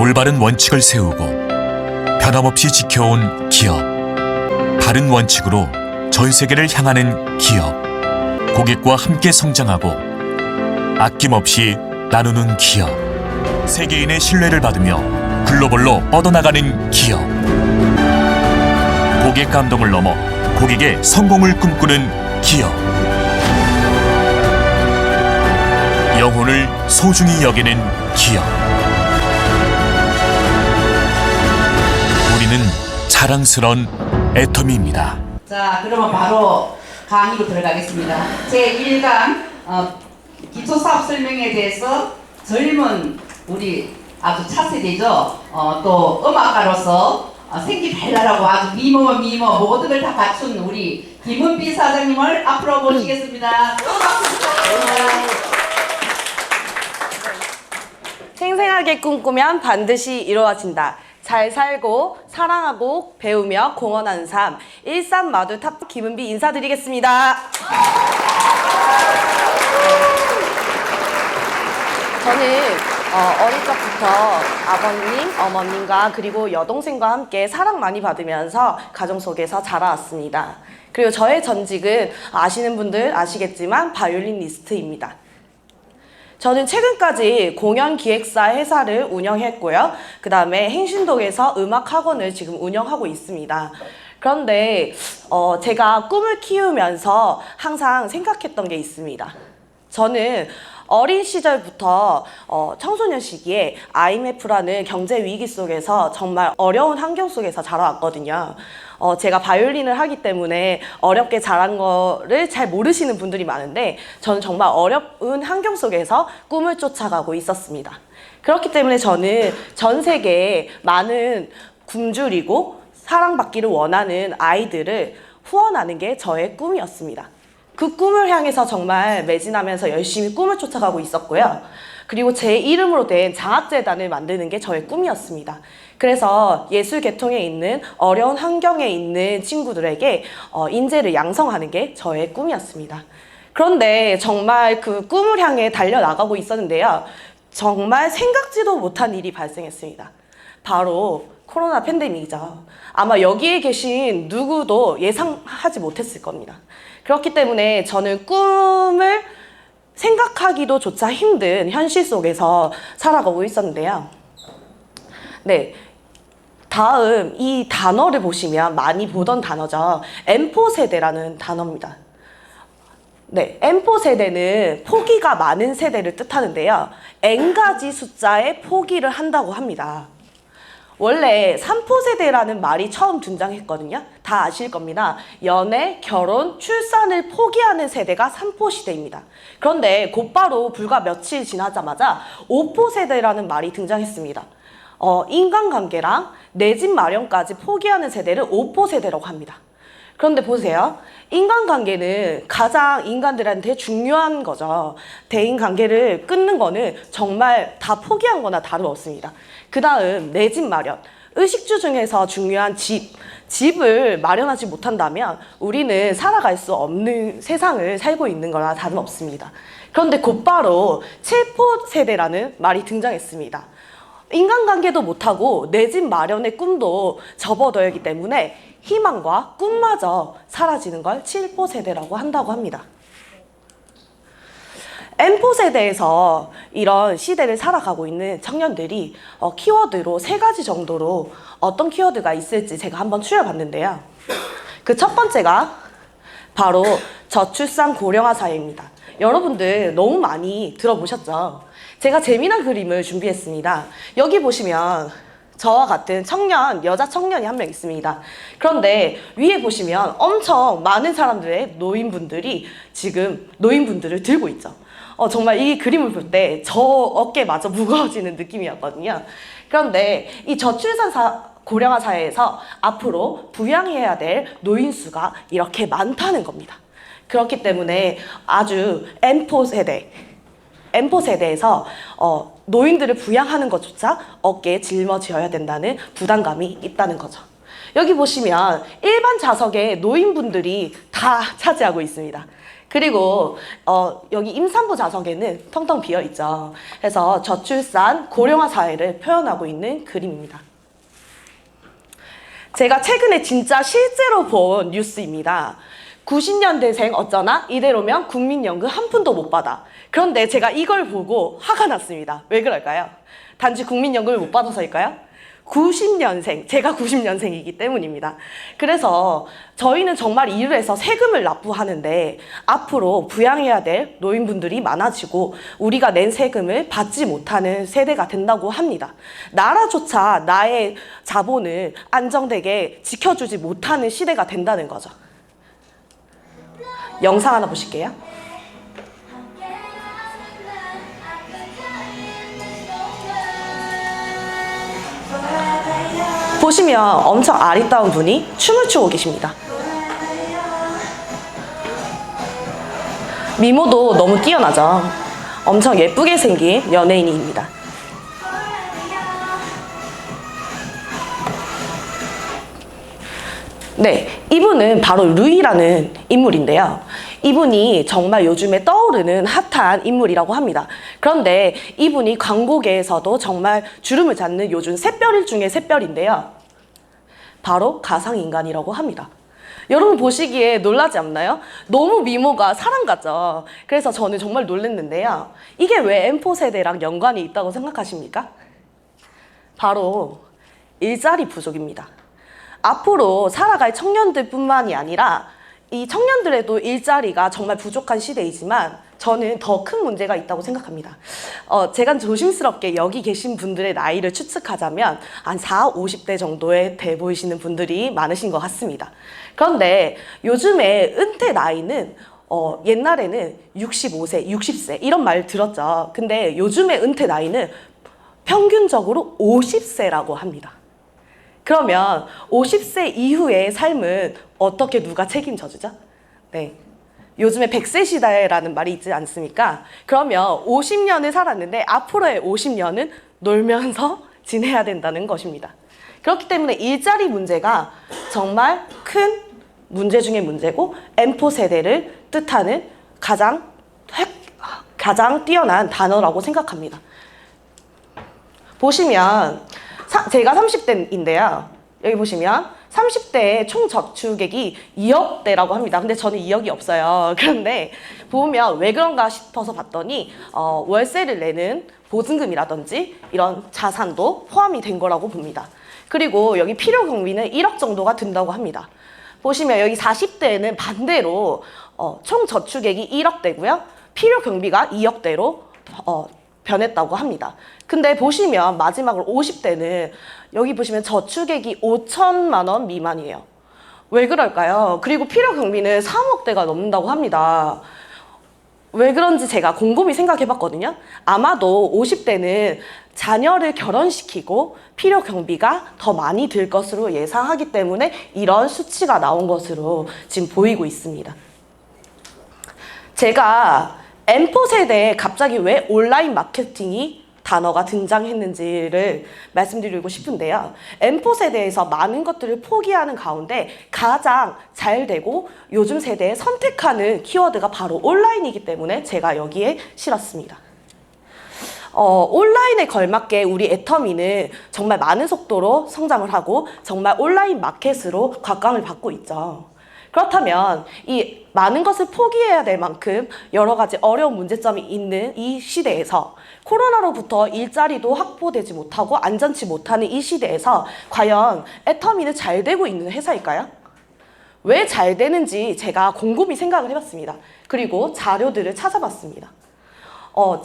올바른 원칙을 세우고 변함없이 지켜온 기업. 바른 원칙으로 전 세계를 향하는 기업. 고객과 함께 성장하고 아낌없이 나누는 기업. 세계인의 신뢰를 받으며 글로벌로 뻗어나가는 기업. 고객 감동을 넘어 고객의 성공을 꿈꾸는 기업. 영혼을 소중히 여기는 기업. 우리는 자랑스러운 애터미입니다. 자, 그러면 바로 강의로 들어가겠습니다. 제1강 기초사업 설명에 대해서 젊은 우리 아주 차세대죠. 또 음악가로서 생기발랄하고 아주 미모 모든 걸 다 갖춘 우리 김은비 사장님을 앞으로 모시겠습니다. 생생하게 꿈꾸면 반드시 이루어진다. 잘 살고 사랑하고 배우며 공헌하는 삶, 일산마두탑 김은비 인사드리겠습니다. 저는 어릴 적부터 아버님, 어머님과 그리고 여동생과 함께 사랑 많이 받으면서 가정 속에서 자라왔습니다. 그리고 저의 전직은 아시는 분들 아시겠지만 바이올리니스트입니다. 저는 최근까지 공연기획사 회사를 운영했고요. 그 다음에 행신동에서 음악학원을 지금 운영하고 있습니다. 그런데 제가 꿈을 키우면서 항상 생각했던 게 있습니다. 저는 어린 시절부터 청소년 시기에 IMF라는 경제 위기 속에서 정말 어려운 환경 속에서 자라왔거든요. 제가 바이올린을 하기 때문에 어렵게 자란 거를 잘 모르시는 분들이 많은데 저는 정말 어려운 환경 속에서 꿈을 쫓아가고 있었습니다. 그렇기 때문에 저는 전 세계에 많은 굶주리고 사랑받기를 원하는 아이들을 후원하는 게 저의 꿈이었습니다. 그 꿈을 향해서 정말 매진하면서 열심히 꿈을 쫓아가고 있었고요. 그리고 제 이름으로 된 장학재단을 만드는 게 저의 꿈이었습니다. 그래서 예술계통에 있는 어려운 환경에 있는 친구들에게 인재를 양성하는 게 저의 꿈이었습니다. 그런데 정말 그 꿈을 향해 달려나가고 있었는데요. 정말 생각지도 못한 일이 발생했습니다. 바로 코로나 팬데믹이죠. 아마 여기에 계신 누구도 예상하지 못했을 겁니다. 그렇기 때문에 저는 꿈을 생각하기도 조차 힘든 현실 속에서 살아가고 있었는데요. 네. 다음 이 단어를 보시면 많이 보던 단어죠. M4 세대라는 단어입니다. 네, M4 세대는 포기가 많은 세대를 뜻하는데요. N가지 숫자의 포기를 한다고 합니다. 원래 3포 세대라는 말이 처음 등장했거든요. 다 아실 겁니다. 연애, 결혼, 출산을 포기하는 세대가 3포 시대입니다. 그런데 곧바로 불과 며칠 지나자마자 5포 세대라는 말이 등장했습니다. 인간관계랑 내 집 마련까지 포기하는 세대를 5포 세대라고 합니다. 그런데 보세요. 인간관계는 가장 인간들한테 중요한 거죠. 대인관계를 끊는 거는 정말 다 포기한 거나 다름없습니다. 그 다음 내 집 마련. 의식주 중에서 중요한 집을 마련하지 못한다면 우리는 살아갈 수 없는 세상을 살고 있는 거나 다름없습니다. 그런데 곧바로 7포 세대라는 말이 등장했습니다. 인간관계도 못하고 내 집 마련의 꿈도 접어들기 때문에 희망과 꿈마저 사라지는 걸 7포 세대라고 한다고 합니다. M4 세대에서 이런 시대를 살아가고 있는 청년들이 키워드로 3가지 정도로 어떤 키워드가 있을지 제가 한번 추려봤는데요. 그 첫 번째가 바로 저출산 고령화 사회입니다. 여러분들 너무 많이 들어보셨죠? 제가 재미난 그림을 준비했습니다. 여기 보시면 저와 같은 여자 청년이 한 명 있습니다. 그런데 위에 보시면 엄청 많은 사람들의 노인분들이 지금 노인분들을 들고 있죠. 정말 이 그림을 볼 때 저 어깨마저 무거워지는 느낌이었거든요. 그런데 이 저출산 고령화 사회에서 앞으로 부양해야 될 노인 수가 이렇게 많다는 겁니다. 그렇기 때문에 아주 M4 세대에서 노인들을 부양하는 것조차 어깨에 짊어져야 된다는 부담감이 있다는 거죠. 여기 보시면 일반 좌석에 노인분들이 다 차지하고 있습니다. 그리고 여기 임산부 좌석에는 텅텅 비어 있죠. 그래서 저출산 고령화 사회를 표현하고 있는 그림입니다. 제가 최근에 진짜 실제로 본 뉴스입니다. 90년대생 어쩌나 이대로면 국민연금 한 푼도 못 받아. 그런데 제가 이걸 보고 화가 났습니다. 왜 그럴까요? 단지 국민연금을 못 받아서일까요? 90년생, 제가 90년생이기 때문입니다. 그래서 저희는 정말 일을 해서 세금을 납부하는데 앞으로 부양해야 될 노인분들이 많아지고 우리가 낸 세금을 받지 못하는 세대가 된다고 합니다. 나라조차 나의 자본을 안정되게 지켜주지 못하는 시대가 된다는 거죠. 영상 하나 보실게요. 보시면 엄청 아리따운 분이 춤을 추고 계십니다. 미모도 너무 뛰어나죠. 엄청 예쁘게 생긴 연예인입니다. 네, 이분은 바로 루이라는 인물인데요. 이분이 정말 요즘에 떠오르는 핫한 인물이라고 합니다. 그런데 이분이 광고계에서도 정말 주름을 잡는 요즘 샛별일 중에 샛별인데요. 바로 가상인간이라고 합니다. 여러분 보시기에 놀라지 않나요? 너무 미모가 사람 같죠? 그래서 저는 정말 놀랐는데요. 이게 왜 M4 세대랑 연관이 있다고 생각하십니까? 바로 일자리 부족입니다. 앞으로 살아갈 청년들뿐만이 아니라 이 청년들에도 일자리가 정말 부족한 시대이지만 저는 더 큰 문제가 있다고 생각합니다. 제가 조심스럽게 여기 계신 분들의 나이를 추측하자면 한 40, 50대 정도에 돼 보이시는 분들이 많으신 것 같습니다. 그런데 요즘에 은퇴 나이는 옛날에는 65세, 60세 이런 말 들었죠. 근데 요즘에 은퇴 나이는 평균적으로 50세라고 합니다. 그러면 50세 이후의 삶은 어떻게 누가 책임져 주죠? 네. 요즘에 100세 시대라는 말이 있지 않습니까? 그러면 50년을 살았는데 앞으로의 50년은 놀면서 지내야 된다는 것입니다. 그렇기 때문에 일자리 문제가 정말 큰 문제 중의 문제고 M4 세대를 뜻하는 가장 뛰어난 단어라고 생각합니다. 보시면 제가 30대인데요. 여기 보시면 30대의 총 저축액이 2억대라고 합니다. 근데 저는 2억이 없어요. 그런데 보면 왜 그런가 싶어서 봤더니 월세를 내는 보증금이라든지 이런 자산도 포함이 된 거라고 봅니다. 그리고 여기 필요 경비는 1억 정도가 든다고 합니다. 보시면 여기 40대에는 반대로 총 저축액이 1억대고요. 필요 경비가 2억대로 변했다고 합니다. 근데 보시면 마지막으로 50대는 여기 보시면 저축액이 5천만 원 미만이에요. 왜 그럴까요? 그리고 필요 경비는 3억대가 넘는다고 합니다. 왜 그런지 제가 곰곰이 생각해 봤거든요. 아마도 50대는 자녀를 결혼시키고 필요 경비가 더 많이 들 것으로 예상하기 때문에 이런 수치가 나온 것으로 지금 보이고 있습니다. 제가 M4 세대에 갑자기 왜 온라인 마케팅이 단어가 등장했는지를 말씀드리고 싶은데요. M4 세대에서 많은 것들을 포기하는 가운데 가장 잘 되고 요즘 세대에 선택하는 키워드가 바로 온라인이기 때문에 제가 여기에 실었습니다. 온라인에 걸맞게 우리 애터미는 정말 많은 속도로 성장을 하고 정말 온라인 마켓으로 각광을 받고 있죠. 그렇다면 이 많은 것을 포기해야 될 만큼 여러 가지 어려운 문제점이 있는 이 시대에서 코로나로부터 일자리도 확보되지 못하고 안전치 못하는 이 시대에서 과연 애터미는 잘 되고 있는 회사일까요? 왜 잘 되는지 제가 곰곰이 생각을 해봤습니다. 그리고 자료들을 찾아봤습니다.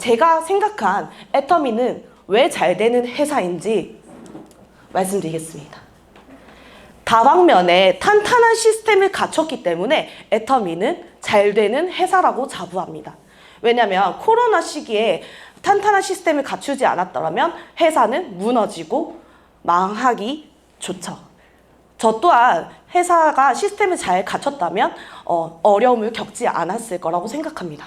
제가 생각한 애터미는 왜 잘 되는 회사인지 말씀드리겠습니다. 다방면에 탄탄한 시스템을 갖췄기 때문에 애터미는 잘 되는 회사라고 자부합니다. 왜냐하면 코로나 시기에 탄탄한 시스템을 갖추지 않았더라면 회사는 무너지고 망하기 좋죠. 저 또한 회사가 시스템을 잘 갖췄다면 어려움을 겪지 않았을 거라고 생각합니다.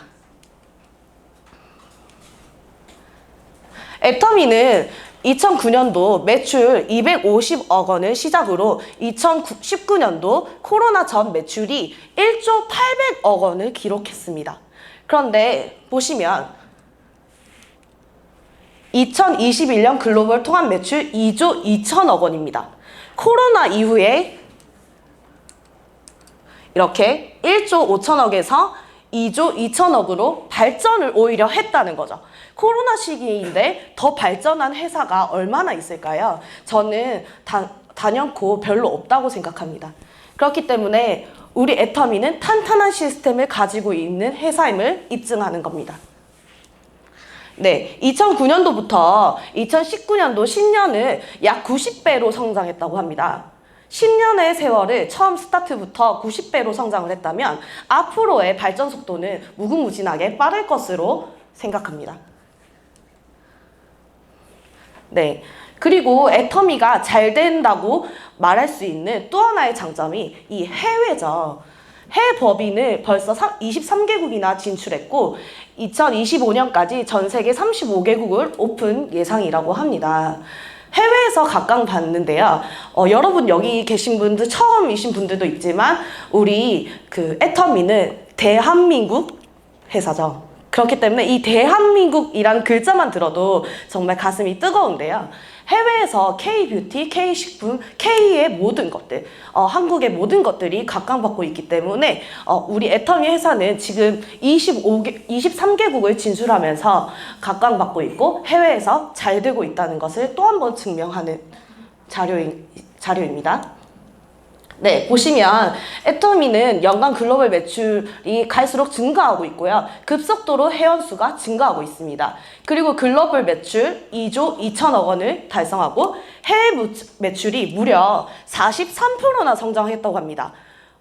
애터미는 2009년도 매출 250억 원을 시작으로 2019년도 코로나 전 매출이 1조 800억 원을 기록했습니다. 그런데 보시면 2021년 글로벌 통합 매출 2조 2천억 원입니다. 코로나 이후에 이렇게 1조 5천억에서 2조 2천억으로 발전을 오히려 했다는 거죠. 코로나 시기인데 더 발전한 회사가 얼마나 있을까요? 저는 단연코 별로 없다고 생각합니다. 그렇기 때문에 우리 애터미는 탄탄한 시스템을 가지고 있는 회사임을 입증하는 겁니다. 네, 2009년도부터 2019년도 10년을 약 90배로 성장했다고 합니다. 10년의 세월을 처음 스타트부터 90배로 성장을 했다면 앞으로의 발전 속도는 무궁무진하게 빠를 것으로 생각합니다. 네, 그리고 애터미가 잘 된다고 말할 수 있는 또 하나의 장점이 이 해외죠. 해외 법인을 벌써 23개국이나 진출했고 2025년까지 전 세계 35개국을 오픈 예상이라고 합니다. 해외에서 각광받는데요. 여러분 여기 계신 분들 처음이신 분들도 있지만 우리 그 애터미는 대한민국 회사죠. 그렇기 때문에 이 대한민국이라는 글자만 들어도 정말 가슴이 뜨거운데요. 해외에서 K-뷰티, K-식품, K의 모든 것들, 한국의 모든 것들이 각광받고 있기 때문에 우리 애터미 회사는 지금 23개국을 진출하면서 각광받고 있고 해외에서 잘 되고 있다는 것을 또 한 번 증명하는 자료입니다. 네, 보시면 애터미는 연간 글로벌 매출이 갈수록 증가하고 있고요. 급속도로 회원수가 증가하고 있습니다. 그리고 글로벌 매출 2조 2천억 원을 달성하고 해외 매출이 무려 43%나 성장했다고 합니다.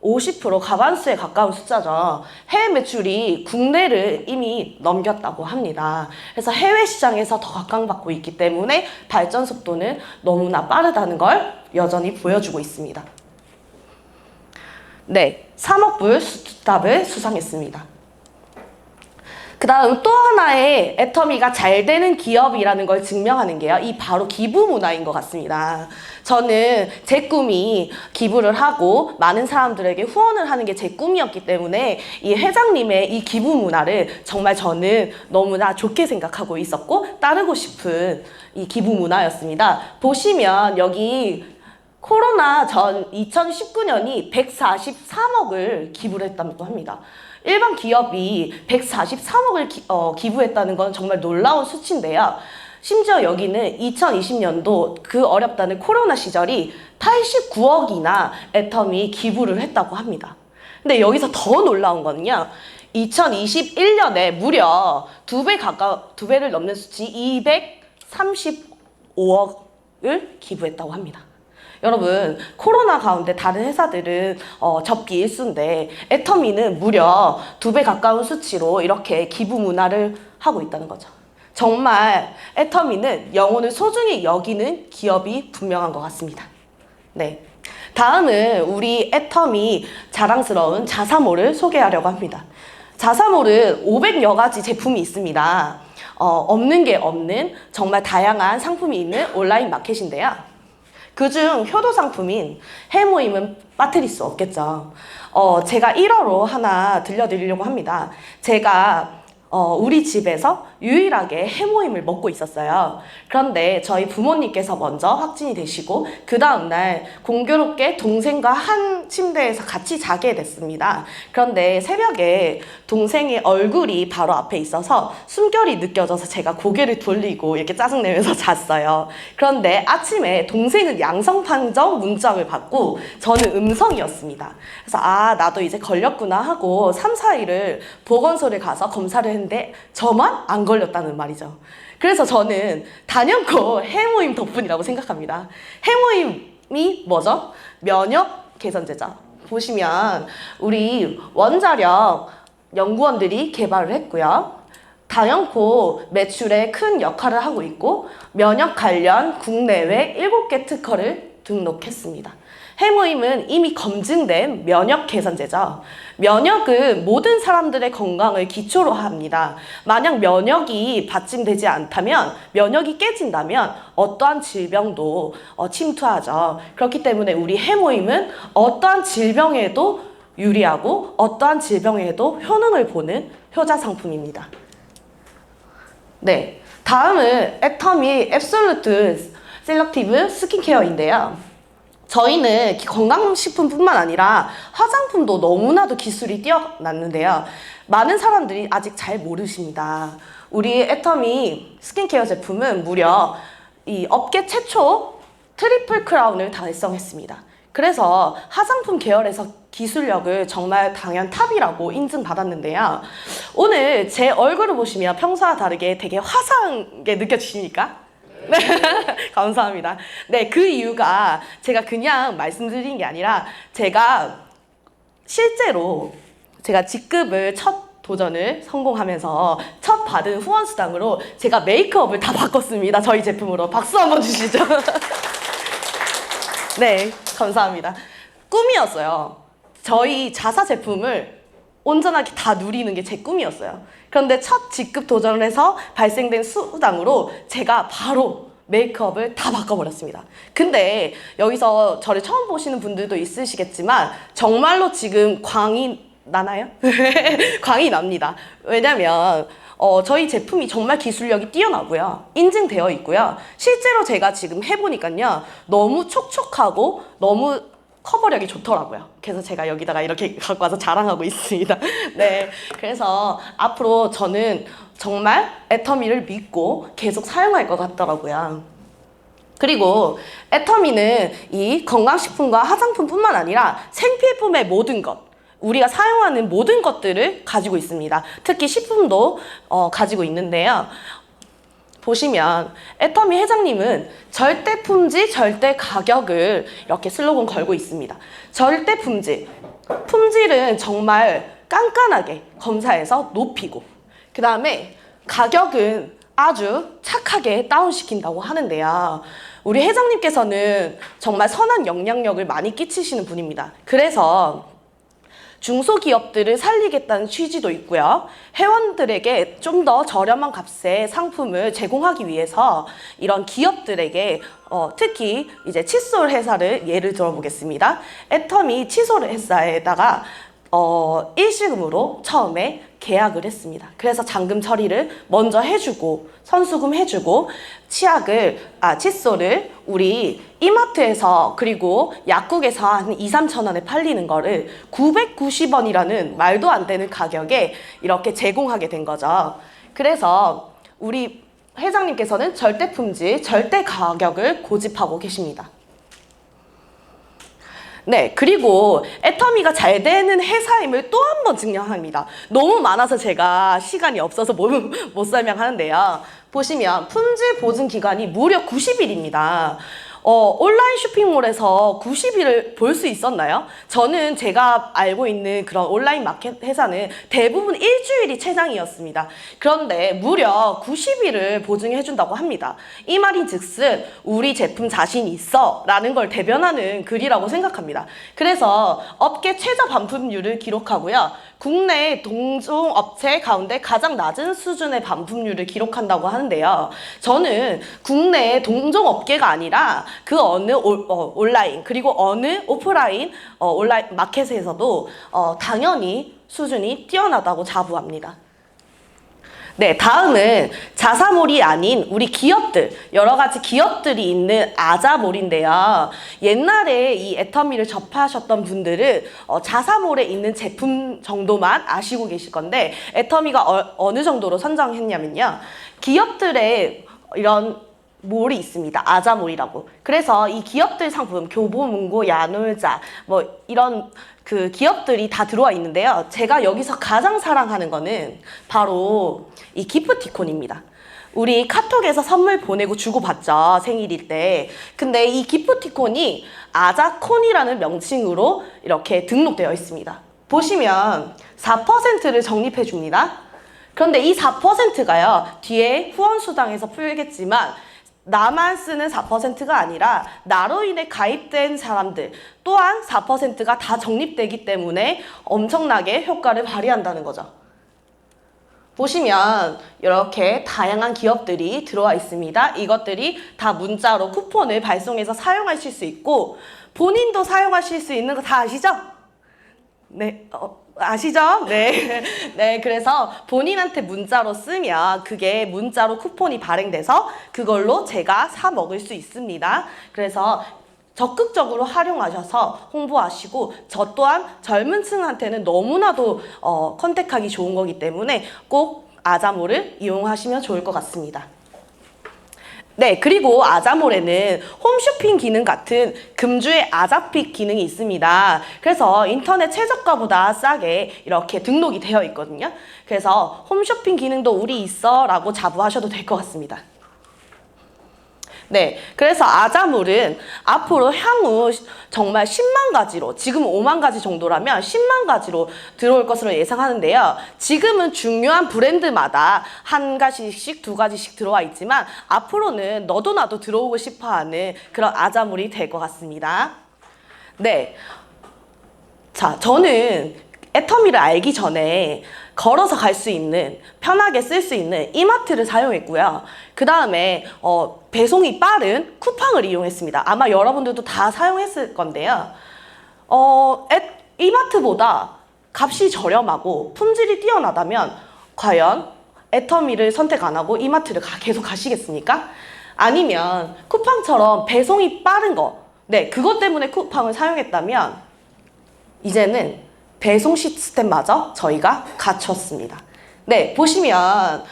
50% 과반수에 가까운 숫자죠. 해외 매출이 국내를 이미 넘겼다고 합니다. 그래서 해외 시장에서 더 각광받고 있기 때문에 발전 속도는 너무나 빠르다는 걸 여전히 보여주고 있습니다. 네, 3억 불 수답을 수상했습니다. 그 다음 또 하나의 애터미가 잘 되는 기업이라는 걸 증명하는 게요. 이 바로 기부 문화인 것 같습니다. 저는 제 꿈이 기부를 하고 많은 사람들에게 후원을 하는 게 제 꿈이었기 때문에 이 회장님의 이 기부 문화를 정말 저는 너무나 좋게 생각하고 있었고 따르고 싶은 이 기부 문화였습니다. 보시면 여기 코로나 전 2019년이 143억을 기부를 했다고 합니다. 일반 기업이 143억을 기부했다는 건 정말 놀라운 수치인데요. 심지어 여기는 2020년도 그 어렵다는 코로나 시절이 89억이나 애터미 기부를 했다고 합니다. 근데 여기서 더 놀라운 거는요. 2021년에 무려 2배를 넘는 수치 235억을 기부했다고 합니다. 여러분 코로나 가운데 다른 회사들은 접기 일수인데 애터미는 무려 2배 가까운 수치로 이렇게 기부 문화를 하고 있다는 거죠. 정말 애터미는 영혼을 소중히 여기는 기업이 분명한 것 같습니다. 네, 다음은 우리 애터미 자랑스러운 자사몰을 소개하려고 합니다. 자사몰은 500여 가지 제품이 있습니다. 없는 게 없는 정말 다양한 상품이 있는 온라인 마켓인데요. 그중 효도 상품인 해모임은 빠뜨릴 수 없겠죠. 제가 1어로 하나 들려드리려고 합니다. 제가 우리 집에서 유일하게 해모임을 먹고 있었어요. 그런데 저희 부모님께서 먼저 확진이 되시고 그 다음날 공교롭게 동생과 한 침대에서 같이 자게 됐습니다. 그런데 새벽에 동생의 얼굴이 바로 앞에 있어서 숨결이 느껴져서 제가 고개를 돌리고 이렇게 짜증내면서 잤어요. 그런데 아침에 동생은 양성 판정 문자를 받고 저는 음성이었습니다. 그래서 나도 이제 걸렸구나 하고 3, 4일을 보건소를 가서 검사를 했는데 저만 안 걸렸다는 말이죠. 그래서 저는 단연코 해모임 덕분이라고 생각합니다. 해모임이 뭐죠? 면역 개선제죠. 보시면 우리 원자력 연구원들이 개발을 했고요. 단연코 매출에 큰 역할을 하고 있고 면역 관련 국내외 7개 특허를 등록했습니다. 해모임은 이미 검증된 면역 개선제죠. 면역은 모든 사람들의 건강을 기초로 합니다. 만약 면역이 받침되지 않다면, 면역이 깨진다면 어떠한 질병도 침투하죠. 그렇기 때문에 우리 해모임은 어떠한 질병에도 유리하고 어떠한 질병에도 효능을 보는 효자 상품입니다. 네, 다음은 애터미 앱솔루트 셀렉티브 스킨케어인데요. 저희는 건강식품뿐만 아니라 화장품도 너무나도 기술이 뛰어났는데요. 많은 사람들이 아직 잘 모르십니다. 우리 애터미 스킨케어 제품은 무려 이 업계 최초 트리플 크라운을 달성했습니다. 그래서 화장품 계열에서 기술력을 정말 당연 탑이라고 인증받았는데요. 오늘 제 얼굴을 보시면 평소와 다르게 되게 화사하게 느껴지십니까? 네, 감사합니다. 네, 그 이유가 제가 그냥 말씀드린 게 아니라 제가 실제로 제가 직급을 첫 도전을 성공하면서 첫 받은 후원 수당으로 제가 메이크업을 다 바꿨습니다. 저희 제품으로. 박수 한번 주시죠. 네, 감사합니다. 꿈이었어요. 저희 자사 제품을 온전하게 다 누리는 게 제 꿈이었어요. 그런데 첫 직급 도전을 해서 발생된 수당으로 제가 바로 메이크업을 다 바꿔버렸습니다. 근데 여기서 저를 처음 보시는 분들도 있으시겠지만 정말로 지금 광이 나나요? 광이 납니다. 왜냐면 저희 제품이 정말 기술력이 뛰어나고요. 인증되어 있고요. 실제로 제가 지금 해보니까요. 너무 촉촉하고 너무 커버력이 좋더라고요. 그래서 제가 여기다가 이렇게 갖고 와서 자랑하고 있습니다. 네, 그래서 앞으로 저는 정말 애터미를 믿고 계속 사용할 것 같더라고요. 그리고 애터미는 이 건강식품과 화장품뿐만 아니라 생필품의 모든 것, 우리가 사용하는 모든 것들을 가지고 있습니다. 특히 식품도 가지고 있는데요. 보시면 애터미 회장님은 절대 품질, 절대 가격을 이렇게 슬로건 걸고 있습니다. 절대 품질. 품질은 정말 깐깐하게 검사해서 높이고, 그 다음에 가격은 아주 착하게 다운시킨다고 하는데요. 우리 회장님께서는 정말 선한 영향력을 많이 끼치시는 분입니다. 그래서 중소기업들을 살리겠다는 취지도 있고요. 회원들에게 좀 더 저렴한 값의 상품을 제공하기 위해서 이런 기업들에게 특히 이제 칫솔 회사를 예를 들어보겠습니다. 애터미 칫솔 회사에다가 일시금으로 처음에 계약을 했습니다. 그래서 잔금 처리를 먼저 해주고 선수금 해주고 칫솔을 우리 이마트에서 그리고 약국에서 한 2~3천 원에 팔리는 거를 990원이라는 말도 안 되는 가격에 이렇게 제공하게 된 거죠. 그래서 우리 회장님께서는 절대 품질, 절대 가격을 고집하고 계십니다. 네, 그리고 애터미가 잘 되는 회사임을 또 한 번 증명합니다. 너무 많아서 제가 시간이 없어서 못 설명하는데요. 보시면 품질 보증 기간이 무려 90일입니다. 온라인 쇼핑몰에서 90일을 볼 수 있었나요? 저는 제가 알고 있는 그런 온라인 마켓 회사는 대부분 일주일이 최장이었습니다. 그런데 무려 90일을 보증해준다고 합니다. 이 말인 즉슨 우리 제품 자신 있어 라는 걸 대변하는 글이라고 생각합니다. 그래서 업계 최저 반품률을 기록하고요. 국내 동종업체 가운데 가장 낮은 수준의 반품률을 기록한다고 하는데요. 저는 국내 동종업계가 아니라 그 어느 온라인 그리고 어느 오프라인 온라인 마켓에서도 당연히 수준이 뛰어나다고 자부합니다. 네, 다음은 자사몰이 아닌 우리 기업들, 여러 가지 기업들이 있는 아자몰인데요. 옛날에 이 애터미를 접하셨던 분들은 자사몰에 있는 제품 정도만 아시고 계실 건데 애터미가 어느 정도로 선정했냐면요. 기업들의 이런 몰이 있습니다. 아자몰이라고. 그래서 이 기업들 상품, 교보문고, 야놀자, 뭐 이런 그 기업들이 다 들어와 있는데요. 제가 여기서 가장 사랑하는 거는 바로 이 기프티콘입니다. 우리 카톡에서 선물 보내고 주고받죠. 생일일 때. 근데 이 기프티콘이 아자콘이라는 명칭으로 이렇게 등록되어 있습니다. 보시면 4%를 적립해 줍니다. 그런데 이 4%가요. 뒤에 후원수당에서 풀겠지만 나만 쓰는 4%가 아니라 나로 인해 가입된 사람들 또한 4%가 다 적립되기 때문에 엄청나게 효과를 발휘한다는 거죠. 보시면 이렇게 다양한 기업들이 들어와 있습니다. 이것들이 다 문자로 쿠폰을 발송해서 사용하실 수 있고 본인도 사용하실 수 있는 거 다 아시죠? 네, 아시죠? 네. 네, 그래서 본인한테 문자로 쓰면 그게 문자로 쿠폰이 발행돼서 그걸로 제가 사 먹을 수 있습니다. 그래서 적극적으로 활용하셔서 홍보하시고 저 또한 젊은 층한테는 너무나도 컨택하기 좋은 거기 때문에 꼭 아자모를 이용하시면 좋을 것 같습니다. 네, 그리고 아자몰에는 홈쇼핑 기능 같은 금주의 아자픽 기능이 있습니다. 그래서 인터넷 최저가보다 싸게 이렇게 등록이 되어 있거든요. 그래서 홈쇼핑 기능도 우리 있어 라고 자부하셔도 될 것 같습니다. 네, 그래서 아자몰은 앞으로 향후 정말 10만 가지로, 지금 5만 가지 정도라면 10만 가지로 들어올 것으로 예상하는데요. 지금은 중요한 브랜드마다 한 가지씩, 두 가지씩 들어와 있지만 앞으로는 너도 나도 들어오고 싶어하는 그런 아자몰이 될 것 같습니다. 네, 자, 저는 애터미를 알기 전에 걸어서 갈 수 있는, 편하게 쓸 수 있는 이마트를 사용했고요. 그 다음에 배송이 빠른 쿠팡을 이용했습니다. 아마 여러분들도 다 사용했을 건데요. 이마트보다 값이 저렴하고 품질이 뛰어나다면 과연 애터미를 선택 안 하고 이마트를 계속 가시겠습니까? 아니면 쿠팡처럼 배송이 빠른 거, 네, 그것 때문에 쿠팡을 사용했다면 이제는 배송 시스템마저 저희가 갖췄습니다. 네, 보시면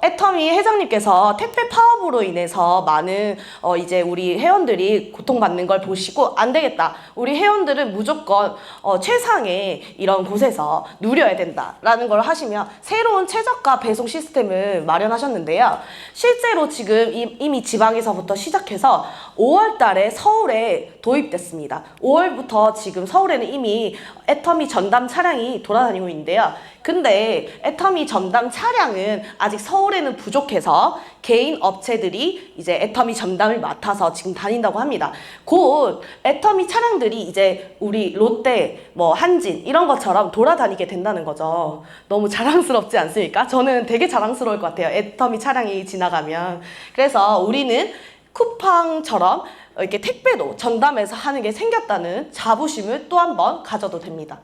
애터미 회장님께서 택배 파업으로 인해서 많은 이제 우리 회원들이 고통받는 걸 보시고 안 되겠다. 우리 회원들은 무조건 최상의 이런 곳에서 누려야 된다라는 걸 하시며 새로운 최저가 배송 시스템을 마련하셨는데요. 실제로 지금 이미 지방에서부터 시작해서 5월 달에 서울에 도입됐습니다. 5월부터 지금 서울에는 이미 애터미 전담 차량이 돌아다니고 있는데요. 근데 애터미 전담 차량은 아직 서울에는 부족해서 개인 업체들이 이제 애터미 전담을 맡아서 지금 다닌다고 합니다. 곧 애터미 차량들이 이제 우리 롯데, 뭐 한진 이런 것처럼 돌아다니게 된다는 거죠. 너무 자랑스럽지 않습니까? 저는 되게 자랑스러울 것 같아요. 애터미 차량이 지나가면. 그래서 우리는 쿠팡처럼 이렇게 택배도 전담해서 하는 게 생겼다는 자부심을 또 한 번 가져도 됩니다.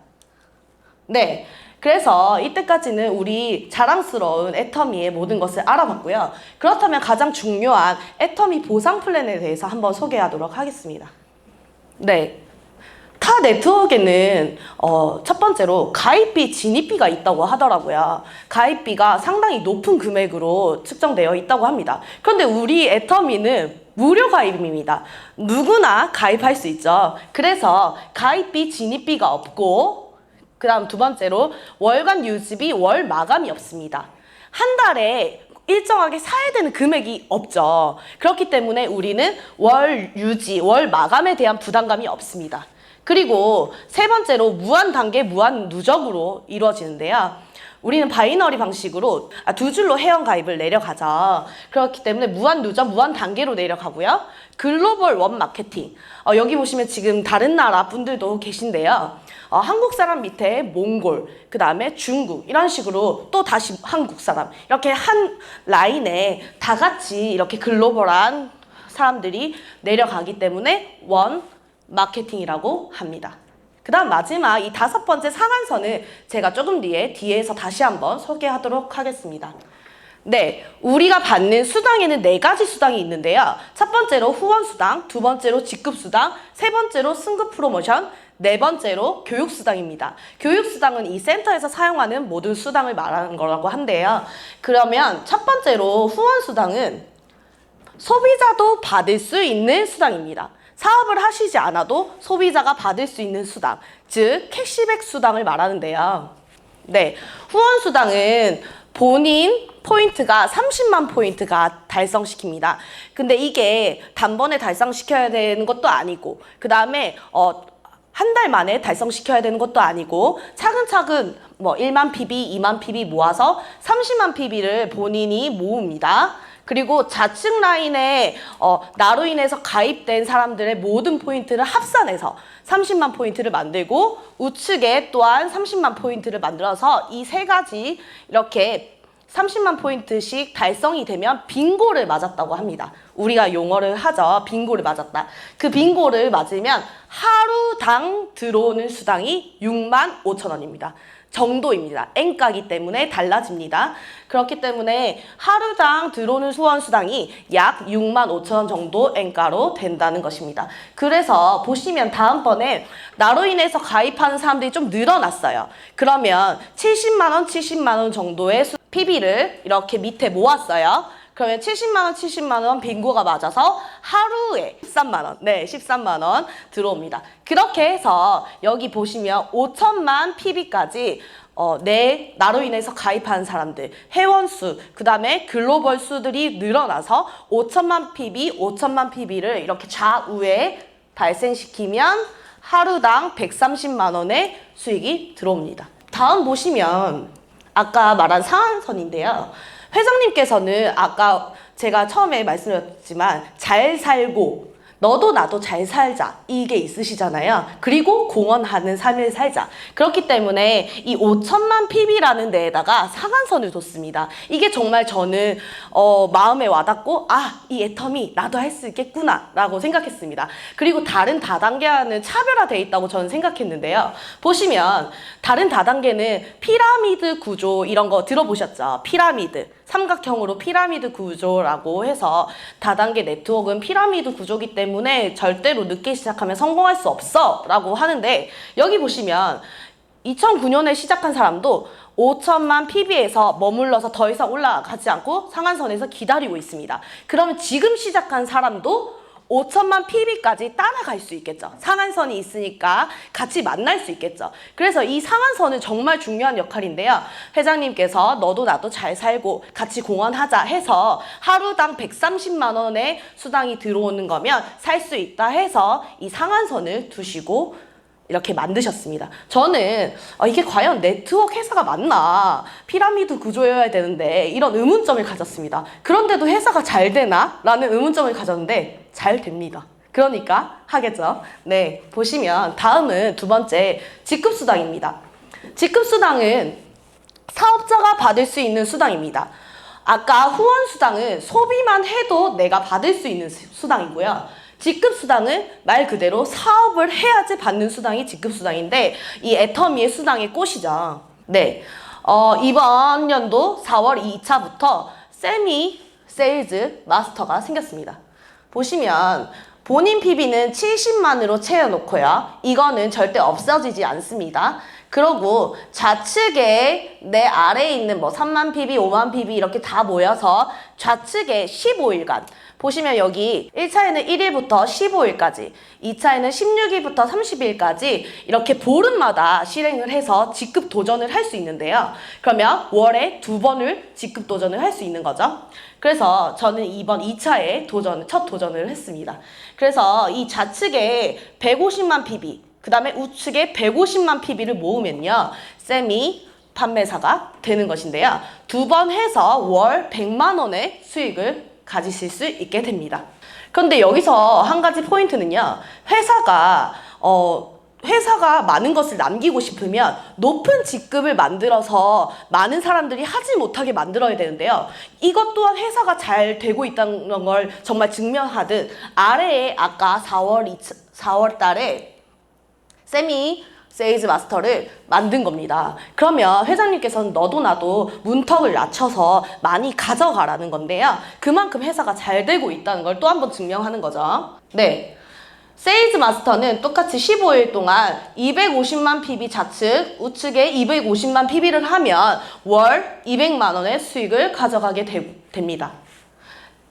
네. 그래서 이때까지는 우리 자랑스러운 애터미의 모든 것을 알아봤고요. 그렇다면 가장 중요한 애터미 보상 플랜에 대해서 한번 소개하도록 하겠습니다. 네. 타 네트워크에는 첫 번째로 가입비, 진입비가 있다고 하더라고요. 가입비가 상당히 높은 금액으로 측정되어 있다고 합니다. 그런데 우리 애터미는 무료 가입입니다. 누구나 가입할 수 있죠. 그래서 가입비, 진입비가 없고 그 다음 두 번째로 월간 유지비, 월 마감이 없습니다. 한 달에 일정하게 사야 되는 금액이 없죠. 그렇기 때문에 우리는 월 유지, 월 마감에 대한 부담감이 없습니다. 그리고 세 번째로 무한 단계, 무한 누적으로 이루어지는데요. 우리는 바이너리 방식으로 두 줄로 회원 가입을 내려가죠. 그렇기 때문에 무한 누적, 무한 단계로 내려가고요. 글로벌 원 마케팅. 여기 보시면 지금 다른 나라 분들도 계신데요. 한국 사람 밑에 몽골, 그 다음에 중국 이런 식으로 또 다시 한국 사람 이렇게 한 라인에 다 같이 이렇게 글로벌한 사람들이 내려가기 때문에 원 마케팅이라고 합니다. 그 다음 마지막 이 5번째 상한선은 제가 조금 뒤에서 다시 한번 소개하도록 하겠습니다. 네, 우리가 받는 수당에는 4가지 수당이 있는데요. 첫 번째로 후원 수당, 두 번째로 직급 수당, 세 번째로 승급 프로모션, 네 번째로 교육 수당입니다. 교육 수당은 이 센터에서 사용하는 모든 수당을 말하는 거라고 한대요. 그러면 첫 번째로 후원 수당은 소비자도 받을 수 있는 수당입니다. 사업을 하시지 않아도 소비자가 받을 수 있는 수당, 즉 캐시백 수당을 말하는데요. 네, 후원 수당은 본인 포인트가 30만 포인트가 달성시킵니다. 근데 이게 단번에 달성시켜야 되는 것도 아니고 그 다음에 한 달 만에 달성시켜야 되는 것도 아니고 차근차근 뭐 1만 PB, 2만 PB 모아서 30만 PB를 본인이 모읍니다. 그리고 좌측 라인에 나로 인해서 가입된 사람들의 모든 포인트를 합산해서 30만 포인트를 만들고 우측에 또한 30만 포인트를 만들어서 이 세 가지 이렇게 30만 포인트씩 달성이 되면 빙고를 맞았다고 합니다. 우리가 용어를 하죠. 빙고를 맞았다. 그 빙고를 맞으면 하루당 들어오는 수당이 6만 5천 원입니다. 정도입니다. N가기 때문에 달라집니다. 그렇기 때문에 하루당 들어오는 후원 수당이 약 6만 5천 원 정도 N가로 된다는 것입니다. 그래서 보시면 다음번에 나로 인해서 가입하는 사람들이 좀 늘어났어요. 그러면 70만 원, 70만 원 정도의 PB를 이렇게 밑에 모았어요. 그러면 70만 원, 70만 원 빙고가 맞아서 하루에 13만 원, 네, 13만 원 들어옵니다. 그렇게 해서 여기 보시면 5천만 PB까지 나로 인해서 가입하는 사람들, 회원수, 그 다음에 글로벌 수들이 늘어나서 5천만 PB, 5천만 PB를 이렇게 좌우에 발생시키면 하루당 130만 원의 수익이 들어옵니다. 다음 보시면 아까 말한 상한선인데요. 회장님께서는 아까 제가 처음에 말씀드렸지만 잘 살고 너도 나도 잘 살자 이게 있으시잖아요. 그리고 공헌하는 삶을 살자. 그렇기 때문에 이 5천만 PB라는 데에다가 상한선을 뒀습니다. 이게 정말 저는 마음에 와닿고 이 애텀이 나도 할 수 있겠구나 라고 생각했습니다. 그리고 다른 다단계와는 차별화되어 있다고 저는 생각했는데요. 보시면 다른 다단계는 피라미드 구조 이런 거 들어보셨죠? 피라미드. 삼각형으로 피라미드 구조라고 해서 다단계 네트워크는 피라미드 구조기 때문에 절대로 늦게 시작하면 성공할 수 없어 라고 하는데 여기 보시면 2009년에 시작한 사람도 5천만 PB에서 머물러서 더 이상 올라가지 않고 상한선에서 기다리고 있습니다. 그러면 지금 시작한 사람도 5천만 PB까지 따라갈 수 있겠죠. 상한선이 있으니까 같이 만날 수 있겠죠. 그래서 이 상한선은 정말 중요한 역할인데요. 회장님께서 너도 나도 잘 살고 같이 공헌하자 해서 하루당 130만 원의 수당이 들어오는 거면 살 수 있다 해서 이 상한선을 두시고 이렇게 만드셨습니다. 저는 이게 과연 네트워크 회사가 맞나? 피라미드 구조여야 되는데 이런 의문점을 가졌습니다. 그런데도 회사가 잘 되나? 라는 의문점을 가졌는데 잘 됩니다. 그러니까 하겠죠. 네, 보시면 다음은 두 번째 직급수당입니다. 직급수당은 사업자가 받을 수 있는 수당입니다. 아까 후원수당은 소비만 해도 내가 받을 수 있는 수당이고요. 직급수당은 말 그대로 사업을 해야지 받는 수당이 직급수당인데 이 애터미의 수당의 꽃이죠. 네, 이번 연도 4월 2차부터 세미 세일즈 마스터가 생겼습니다. 보시면 본인 PB는 70만으로 채워놓고요. 이거는 절대 없어지지 않습니다. 그러고 좌측에 내 아래에 있는 3만 PB, 5만 PB 이렇게 다 모여서 좌측에 15일간 보시면 여기 1차에는 1일부터 15일까지 2차에는 16일부터 30일까지 이렇게 보름마다 실행을 해서 직급 도전을 할 수 있는데요. 그러면 월에 2번을 직급 도전을 할 수 있는 거죠. 그래서 저는 이번 2차에 첫 도전을 했습니다. 그래서 이 좌측에 150만 PB 그 다음에 우측에 150만 PB를 모으면요. 세미 판매사가 되는 것인데요. 2번 해서 월 100만 원의 수익을 가지실 수 있게 됩니다. 그런데 여기서 한 가지 포인트는요. 회사가 많은 것을 남기고 싶으면 높은 직급을 만들어서 많은 사람들이 하지 못하게 만들어야 되는데요. 이것 또한 회사가 잘 되고 있다는 걸 정말 증명하듯 아래에 아까 4월 달에 세미 세일즈 마스터를 만든 겁니다. 그러면 회장님께서는 너도 나도 문턱을 낮춰서 많이 가져가라는 건데요. 그만큼 회사가 잘 되고 있다는 걸 또 한 번 증명하는 거죠. 네, 세일즈 마스터는 똑같이 15일 동안 250만 PB 좌측, 우측에 250만 PB를 하면 월 200만 원의 수익을 가져가게 됩니다.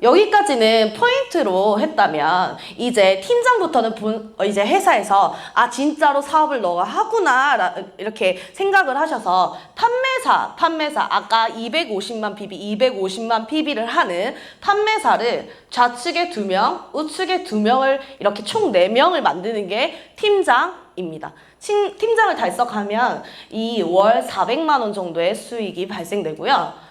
여기까지는 포인트로 했다면 이제 팀장부터는 이제 회사에서 진짜로 사업을 너가 하구나 이렇게 생각을 하셔서 판매사 아까 250만 PB를 하는 판매사를 좌측에 2명, 우측에 2명을 이렇게 총 4명을 만드는 게 팀장입니다. 팀장을 달성하면 이 월 400만 원 정도의 수익이 발생되고요.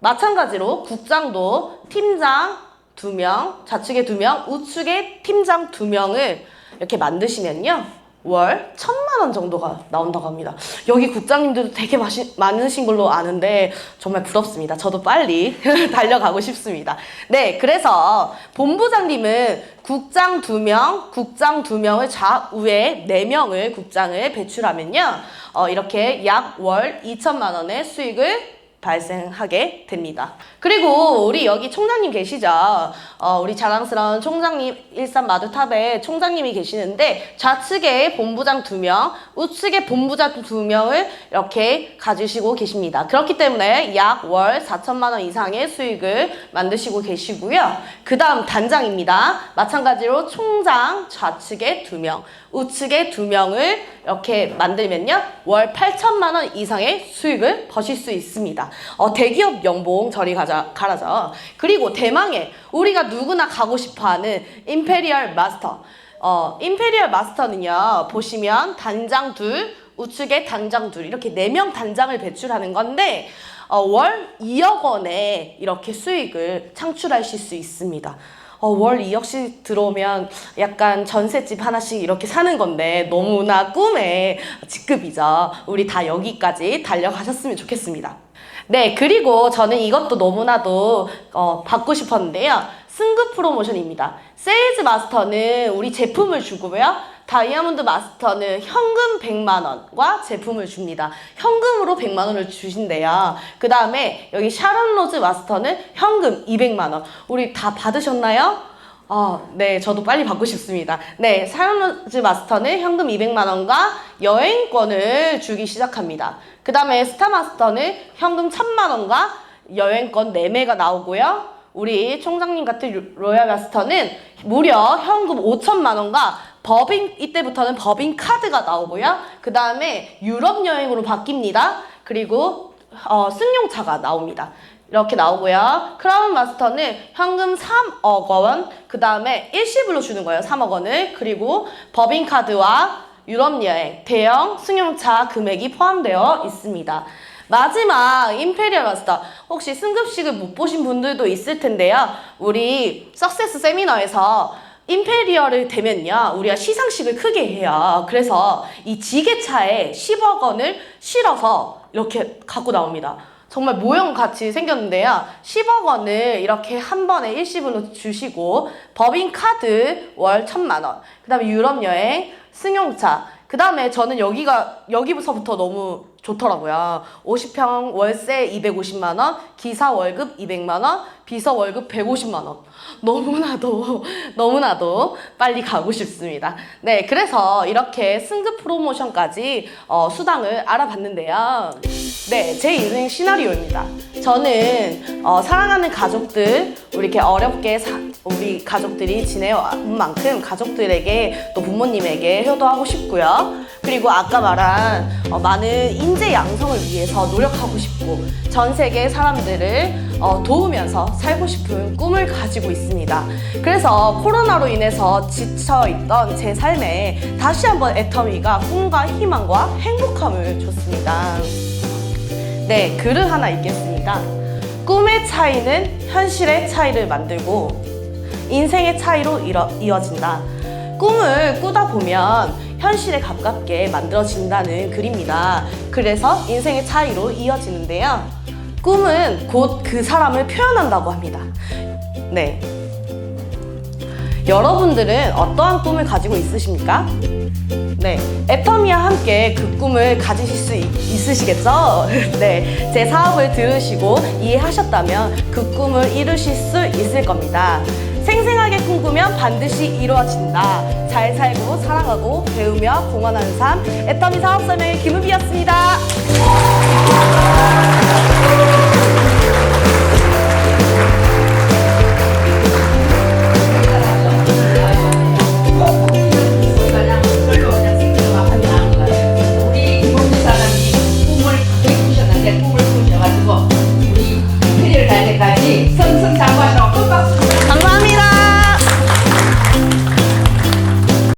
마찬가지로 국장도 팀장 2명, 좌측에 2명, 우측에 팀장 2명을 이렇게 만드시면요. 월 1,000만 원 정도가 나온다고 합니다. 여기 국장님들도 되게 많으신 걸로 아는데 정말 부럽습니다. 저도 빨리 달려가고 싶습니다. 네, 그래서 본부장님은 국장 2명, 국장 2명을 좌우에 4명을 국장을 배출하면요. 이렇게 약 월 2,000만 원의 수익을 발생하게 됩니다. 그리고 우리 여기 총장님 계시죠? 우리 자랑스러운 총장님 일산 마두탑에 총장님이 계시는데 좌측에 본부장 2명, 우측에 본부장 2명을 이렇게 가지시고 계십니다. 그렇기 때문에 약 월 4천만 원 이상의 수익을 만드시고 계시고요. 그 다음 단장입니다. 마찬가지로 총장 좌측에 2명, 우측에 2명을 이렇게 만들면요. 월 8천만 원 이상의 수익을 버실 수 있습니다. 대기업 연봉 저리 가라죠. 그리고 대망의 우리가 누구나 가고 싶어하는 임페리얼 마스터. 임페리얼 마스터는요. 보시면 단장 둘, 우측에 단장 둘 이렇게 4명 단장을 배출하는 건데 월 2억 원의 이렇게 수익을 창출하실 수 있습니다. 월 2억씩 들어오면 약간 전셋집 하나씩 이렇게 사는 건데 너무나 꿈의 직급이죠. 우리 다 여기까지 달려가셨으면 좋겠습니다. 네, 그리고 저는 이것도 너무나도 받고 싶었는데요. 승급 프로모션입니다. 세일즈 마스터는 우리 제품을 주고요. 다이아몬드 마스터는 현금 100만 원과 제품을 줍니다. 현금으로 100만 원을 주신대요. 그 다음에 여기 샤론 로즈 마스터는 현금 200만 원. 우리 다 받으셨나요? 네, 저도 빨리 받고 싶습니다. 네, 샤론 로즈 마스터는 현금 200만 원과 여행권을 주기 시작합니다. 그 다음에 스타 마스터는 현금 1,000만 원과 여행권 4매가 나오고요. 우리 총장님 같은 로얄 마스터는 무려 현금 5천만 원과 이때부터는 법인 카드가 나오고요. 그 다음에 유럽 여행으로 바뀝니다. 그리고 승용차가 나옵니다. 이렇게 나오고요. 크라운 마스터는 현금 3억 원, 그 다음에 일시불로 주는 거예요. 3억 원을. 그리고 법인 카드와 유럽 여행, 대형 승용차 금액이 포함되어 있습니다. 마지막 임페리얼 마스터, 혹시 승급식을 못 보신 분들도 있을 텐데요. 우리 석세스 세미너에서 임페리얼을 되면요, 우리가 시상식을 크게 해요. 그래서 이 지게차에 10억 원을 실어서 이렇게 갖고 나옵니다. 정말 모형같이 생겼는데요. 10억 원을 이렇게 한 번에 일시불로 주시고 법인 카드 월 1,000만 원, 그 다음에 유럽 여행, 승용차, 그 다음에 저는 여기서부터 너무 좋더라고요. 50평 월세 250만 원, 기사 월급 200만 원, 비서 월급 150만 원. 너무나도 빨리 가고 싶습니다. 네, 그래서 이렇게 승급 프로모션까지 수당을 알아봤는데요. 네, 제 인생 시나리오입니다. 저는 사랑하는 가족들, 우리 이렇게 어렵게 우리 가족들이 지내온 만큼 가족들에게 또 부모님에게 효도하고 싶고요. 그리고 아까 말한 많은 인재 양성을 위해서 노력하고 싶고 전 세계 사람들을 도우면서 살고 싶은 꿈을 가지고 있습니다. 그래서 코로나로 인해서 지쳐있던 제 삶에 다시 한번 애터미가 꿈과 희망과 행복함을 줬습니다. 네, 글을 하나 읽겠습니다. 꿈의 차이는 현실의 차이를 만들고 인생의 차이로 이어진다. 꿈을 꾸다 보면 현실에 가깝게 만들어진다는 글입니다. 그래서 인생의 차이로 이어지는데요. 꿈은 곧 그 사람을 표현한다고 합니다. 네. 여러분들은 어떠한 꿈을 가지고 있으십니까? 네, 애터미와 함께 그 꿈을 가지실 수 있으시겠죠? 네, 제 사업을 들으시고 이해하셨다면 그 꿈을 이루실 수 있을 겁니다. 생생하게 꿈꾸면 반드시 이루어진다. 잘 살고 사랑하고 배우며 공헌하는 삶, 애터미 사업 설명의 김은비였습니다. 우리 김은비 사장님 꿈을 크게 꾸셨는데 꿈을 꾸셔가지고